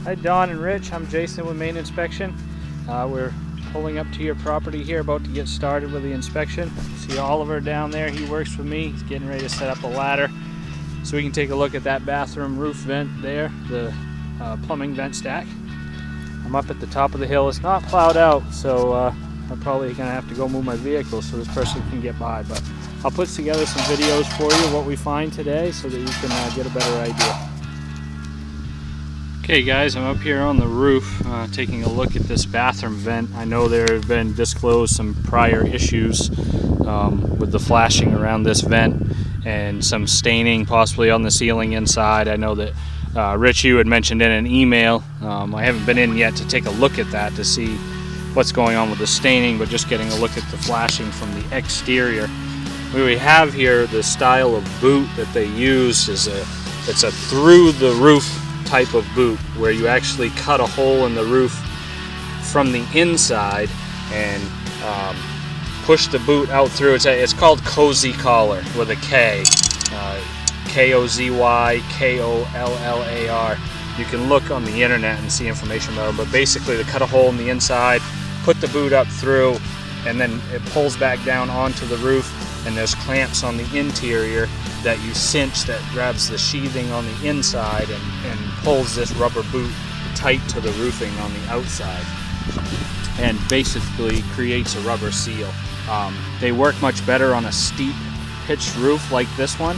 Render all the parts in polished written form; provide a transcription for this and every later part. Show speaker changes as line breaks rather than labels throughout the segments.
Hi Don and Rich, I'm Jason with Maine Inspection. We're pulling up to your property here, about to get started with the inspection. See Oliver down there, he works with me. He's getting ready to set up a ladder so we can take a look at that bathroom roof vent there, the plumbing vent stack. I'm up at the top of the hill. It's not plowed out, so I'm probably gonna have to go move my vehicle so this person can get by, but I'll put together some videos for you what we find today so that you can get a better idea. Okay guys, I'm up here on the roof taking a look at this bathroom vent. I know there have been disclosed some prior issues with the flashing around this vent and some staining possibly on the ceiling inside. I know that Rich, you had mentioned in an email. I haven't been in yet to take a look at that to see what's going on with the staining, but just getting a look at the flashing from the exterior. What we have here, the style of boot that they use is it's a through the roof type of boot where you actually cut a hole in the roof from the inside and push the boot out through. It's called Cozy Collar with a K, K-O-Z-Y, K-O-L-L-A-R. You can look on the internet and see information about it, but basically they cut a hole in the inside, put the boot up through, and then it pulls back down onto the roof, and there's clamps on the interior that you cinch that grabs the sheathing on the inside and pulls this rubber boot tight to the roofing on the outside and basically creates a rubber seal. They work much better on a steep pitched roof like this one.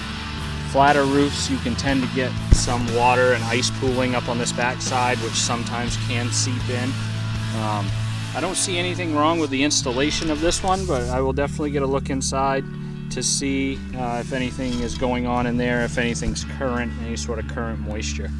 Flatter roofs, you can tend to get some water and ice pooling up on this back side, which sometimes can seep in. I don't see anything wrong with the installation of this one, but I will definitely get a look inside to see if anything is going on in there, if anything's current, any sort of current moisture.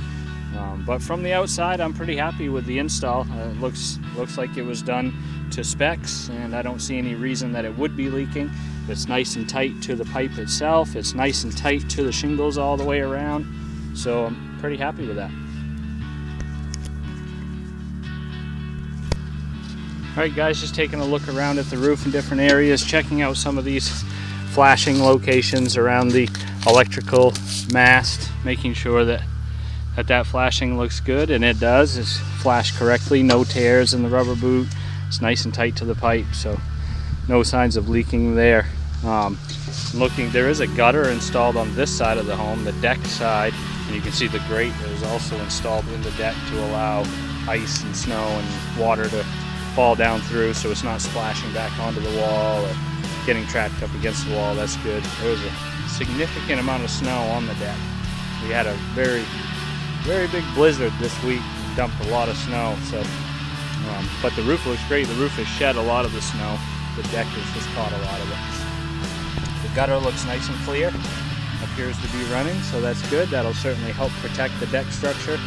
But from the outside, I'm pretty happy with the install. It looks like it was done to specs, and I don't see any reason that it would be leaking. It's nice and tight to the pipe itself. It's nice and tight to the shingles all the way around. So I'm pretty happy with that. Alright guys, just taking a look around at the roof in different areas, checking out some of these flashing locations around the electrical mast, making sure that flashing looks good, and it does. It's flashed correctly, no tears in the rubber boot. It's nice and tight to the pipe, so no signs of leaking there. Looking, there is a gutter installed on this side of the home, the deck side, and you can see the grate that is also installed in the deck to allow ice and snow and water to fall down through, so it's not splashing back onto the wall or getting trapped up against the wall. That's good. There was a significant amount of snow on the deck. We had a very big blizzard this week, dumped a lot of snow, so but the roof looks great. The roof has shed a lot of the snow. The deck has just caught a lot of it. The gutter looks nice and clear, appears to be running, so that's good. That'll certainly help protect the deck structure.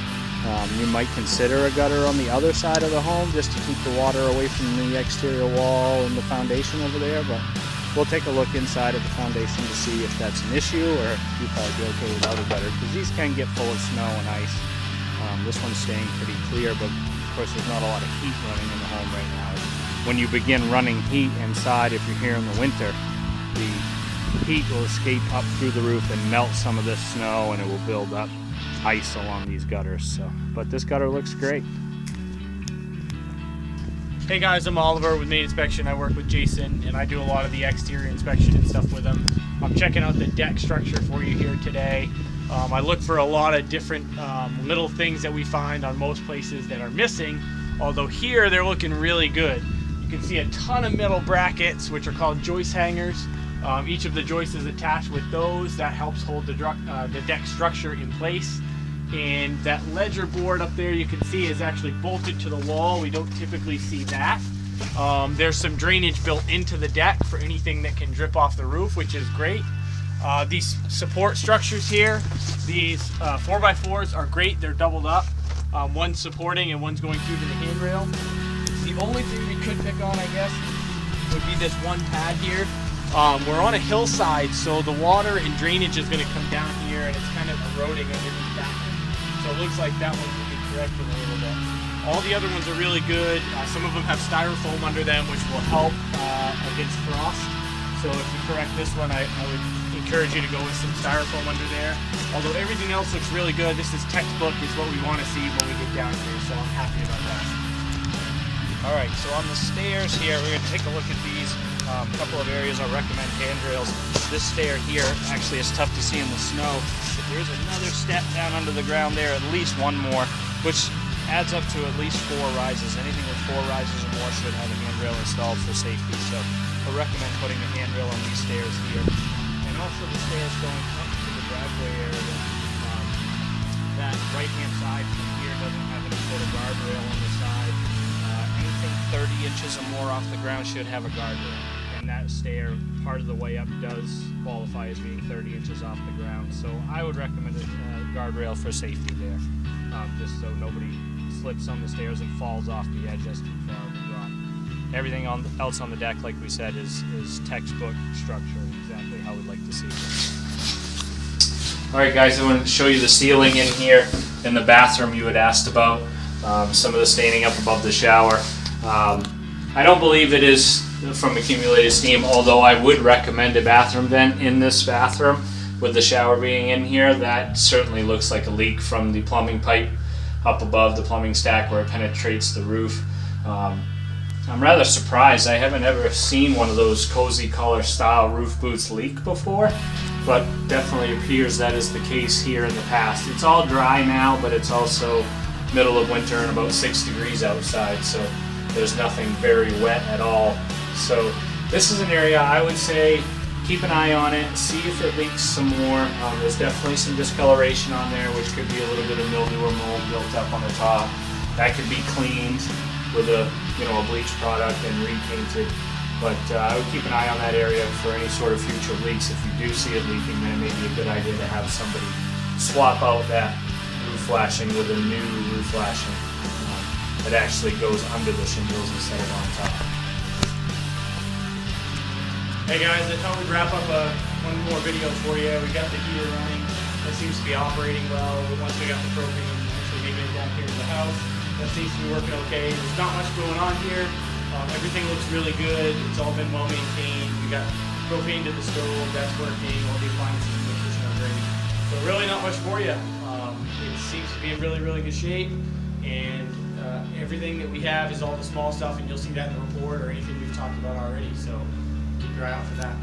You might consider a gutter on the other side of the home just to keep the water away from the exterior wall and the foundation over there, but we'll take a look inside of the foundation to see if that's an issue or if you probably be okay without a gutter, because these can get full of snow and ice. This one's staying pretty clear, but of course there's not a lot of heat running in the home right now. When you begin running heat inside, if you're here in the winter, the heat will escape up through the roof and melt some of this snow, and it will build up ice along these gutters. So, but this gutter looks great.
Hey guys, I'm Oliver with Maine Inspection. I work with Jason, and I do a lot of the exterior inspection and stuff with him. I'm checking out the deck structure for you here today. I look for a lot of different little things that we find on most places that are missing, although here they're looking really good. You can see a ton of metal brackets, which are called joist hangers. Each of the joists is attached with those. That helps hold the deck structure in place. And that ledger board up there you can see is actually bolted to the wall. We don't typically see that. There's some drainage built into the deck for anything that can drip off the roof, which is great. These support structures here, these 4x4s are great. They're doubled up. One's supporting and one's going through to the handrail. The only thing we could pick on, I guess, would be this one pad here. We're on a hillside, so the water and drainage is going to come down here, and it's kind of eroding underneath that one. So it looks like that one will be corrected a little bit. All the other ones are really good. Some of them have styrofoam under them, which will help against frost. So if you correct this one, I would encourage you to go with some styrofoam under there. Although everything else looks really good, this is textbook, is what we want to see when we get down here, so I'm happy about that.
All right, so on the stairs here, we're going to take a look at these. A couple of areas I'll recommend handrails. This stair here actually is tough to see in the snow. But there's another step down under the ground there, at least one more, which adds up to at least 4 rises. Anything with 4 rises or more should have a handrail installed for safety. So I recommend putting a handrail on these stairs here. And also the stairs going up to the driveway area. That right-hand side from here doesn't have any sort of guardrail on the side. Anything 30 inches or more off the ground should have a guardrail. And that stair, part of the way up, does qualify as being 30 inches off the ground. So I would recommend a guardrail for safety there, just so nobody slips on the stairs and falls off the edge as too far of a drop. Everything else on the deck, like we said, is textbook structure, exactly how we'd like to see it. All right, guys, I want to show you the ceiling in here in the bathroom you had asked about. Some of the staining up above the shower. I don't believe it is from accumulated steam, although I would recommend a bathroom vent in this bathroom with the shower being in here. That certainly looks like a leak from the plumbing pipe up above the plumbing stack where it penetrates the roof. I'm rather surprised. I haven't ever seen one of those cozy color style roof boots leak before, but definitely appears that is the case here in the past. It's all dry now, but it's also middle of winter and about 6 degrees outside, so there's nothing very wet at all. So this is an area I would say keep an eye on it, see if it leaks some more. There's definitely some discoloration on there, which could be a little bit of mildew or mold built up on the top. That could be cleaned with a bleach product and repainted. But I would keep an eye on that area for any sort of future leaks. If you do see it leaking, then it may be a good idea to have somebody swap out that roof flashing with a new roof flashing that actually goes under the shingles instead of on top.
Hey guys, I thought we'd wrap up one more video for you. We got the heater running. That seems to be operating well. Once we got the propane actually making it down here to the house, that seems to be working okay. There's not much going on here. Everything looks really good. It's all been well maintained. We got propane to the stove. That's working. All the appliances in the kitchen are great. So really not much for you. It seems to be in really, really good shape. And everything that we have is all the small stuff, and you'll see that in the report or anything we've talked about already. So keep your eye out for that.